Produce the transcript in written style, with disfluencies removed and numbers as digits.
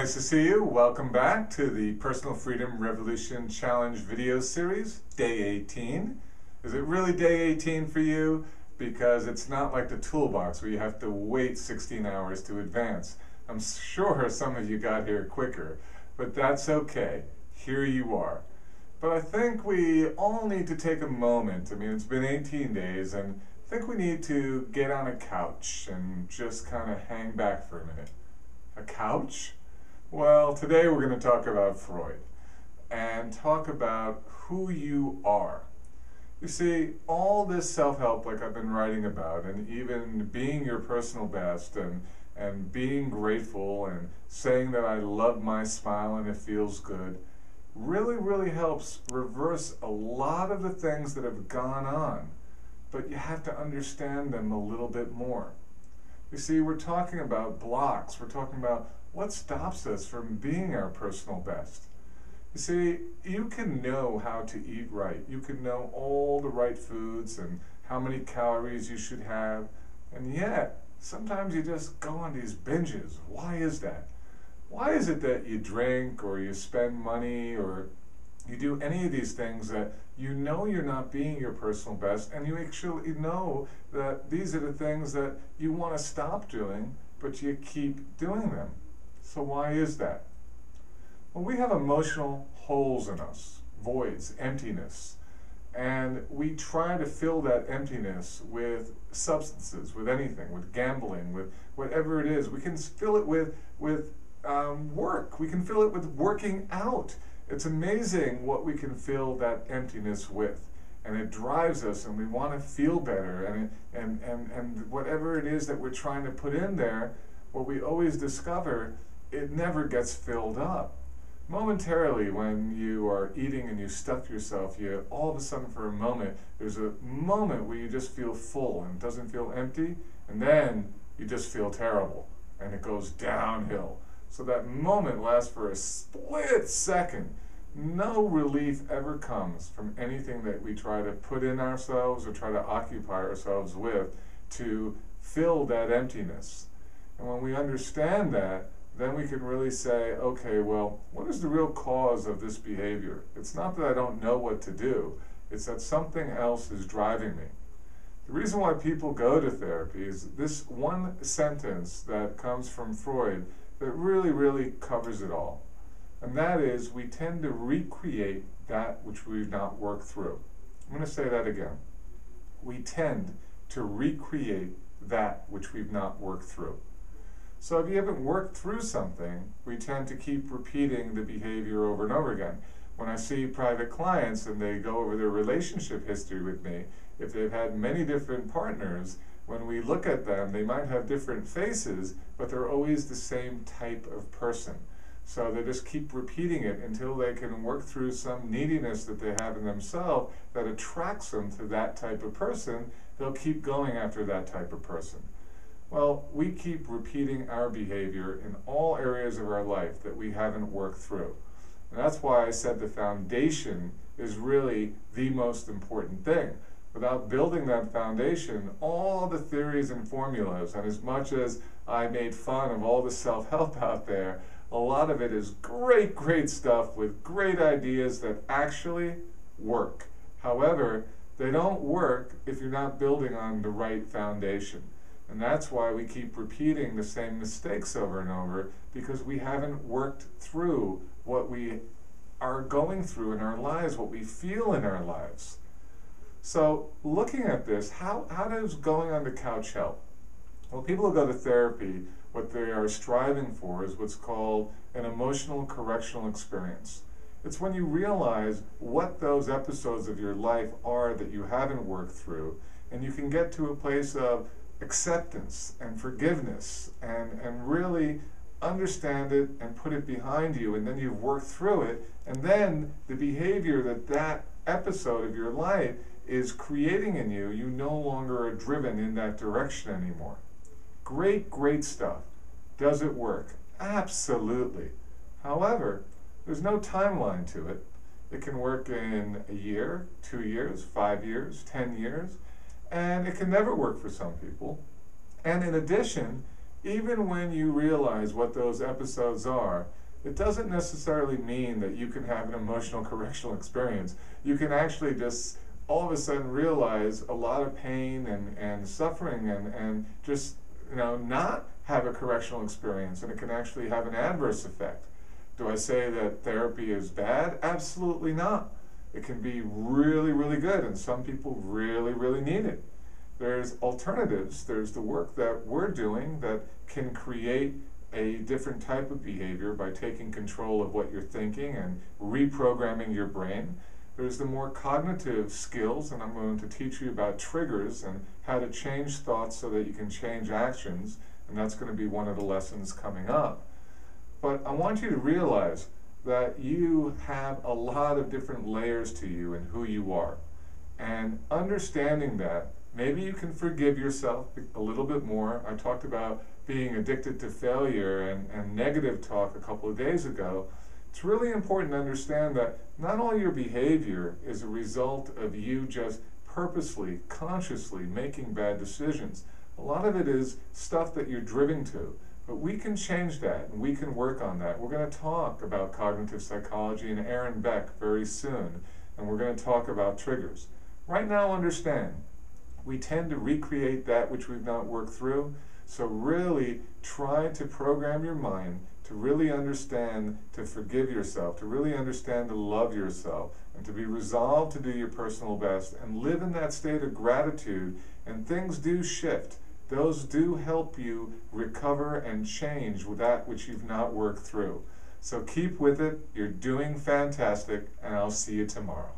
Nice to see you. Welcome back to the Personal Freedom Revolution Challenge video series, day 18. Is it really day 18 for you? Because it's not like the toolbox where you have to wait 16 hours to advance. I'm sure some of you got here quicker, but that's okay. Here you are. But I think we all need to take a moment. I mean, it's been 18 days, and I think we need to get on a couch and just kind of hang back for a minute. A couch? Well, today we're going to talk about Freud and talk about who you are. You see, all this self-help like I've been writing about, and even being your personal best and being grateful and saying that I love my smile and it feels good, really helps reverse a lot of the things that have gone on. But you have to understand them a little bit more. You see, we're talking about blocks. We're talking about what stops us from being our personal best. You see, you can know how to eat right. You can know all the right foods and how many calories you should have. And yet, sometimes you just go on these binges. Why is that? Why is it that you drink or you spend money or you do any of these things that you know you're not being your personal best, and you actually know that these are the things that you want to stop doing, but you keep doing them? So why is that? Well, we have emotional holes in us, voids, emptiness, and we try to fill that emptiness with substances, with anything, with gambling, with whatever it is. We can fill it with work. We can fill it with working out. It's amazing what we can fill that emptiness with, and it drives us, and we want to feel better, and whatever it is that we're trying to put in there, what we always discover, it never gets filled up. Momentarily, when you are eating and you stuff yourself, you all of a sudden for a moment, there's a moment where you just feel full and it doesn't feel empty, and then you just feel terrible, and it goes downhill. So that moment lasts for a split second. No relief ever comes from anything that we try to put in ourselves or try to occupy ourselves with to fill that emptiness. And when we understand that, then we can really say, okay, well, what is the real cause of this behavior? It's not that I don't know what to do. It's that something else is driving me. The reason why people go to therapy is this one sentence that comes from Freud that really covers it all. And that is, we tend to recreate that which we've not worked through. I'm going to say that again. We tend to recreate that which we've not worked through. So if you haven't worked through something, we tend to keep repeating the behavior over and over again. When I see private clients and they go over their relationship history with me, if they've had many different partners, when we look at them, they might have different faces, but they're always the same type of person. So they just keep repeating it until they can work through some neediness that they have in themselves that attracts them to that type of person. They'll keep going after that type of person. Well, we keep repeating our behavior in all areas of our life that we haven't worked through. And that's why I said the foundation is really the most important thing. Without building that foundation, all the theories and formulas, and as much as I made fun of all the self-help out there, a lot of it is great stuff with great ideas that actually work. However, they don't work if you're not building on the right foundation. And that's why we keep repeating the same mistakes over and over, because we haven't worked through what we are going through in our lives, what we feel in our lives. So looking at this, how does going on the couch help? Well, people who go to therapy, what they are striving for is what's called an emotional correctional experience. It's when you realize what those episodes of your life are that you haven't worked through, and you can get to a place of acceptance and forgiveness and really understand it and put it behind you, and then you've worked through it, and then the behavior that episode of your life is creating in you, you no longer are driven in that direction anymore. Great stuff. Does it work? Absolutely. However, there's no timeline to it. It can work in a year, 2 years, 5 years, 10 years, and it can never work for some people. And in addition, even when you realize what those episodes are, it doesn't necessarily mean that you can have an emotional correctional experience. You can actually just all of a sudden realize a lot of pain and suffering and just not have a correctional experience, and it can actually have an adverse effect. Do I say that therapy is bad? Absolutely not. It can be really, really good, and some people really, really need it. There's alternatives. There's the work that we're doing that can create a different type of behavior by taking control of what you're thinking and reprogramming your brain. There's the more cognitive skills, and I'm going to teach you about triggers and how to change thoughts so that you can change actions, and that's going to be one of the lessons coming up. But I want you to realize that you have a lot of different layers to you and who you are. And understanding that, maybe you can forgive yourself a little bit more. I talked about being addicted to failure and negative talk a couple of days ago. It's really important to understand that not all your behavior is a result of you just purposely, consciously making bad decisions. A lot of it is stuff that you're driven to. But we can change that, and we can work on that. We're going to talk about cognitive psychology and Aaron Beck very soon, and we're going to talk about triggers. Right now, understand, we tend to recreate that which we've not worked through, so really try to program your mind to really understand to forgive yourself, to really understand to love yourself, and to be resolved to do your personal best, and live in that state of gratitude, and things do shift. Those do help you recover and change with that which you've not worked through. So keep with it. You're doing fantastic, and I'll see you tomorrow.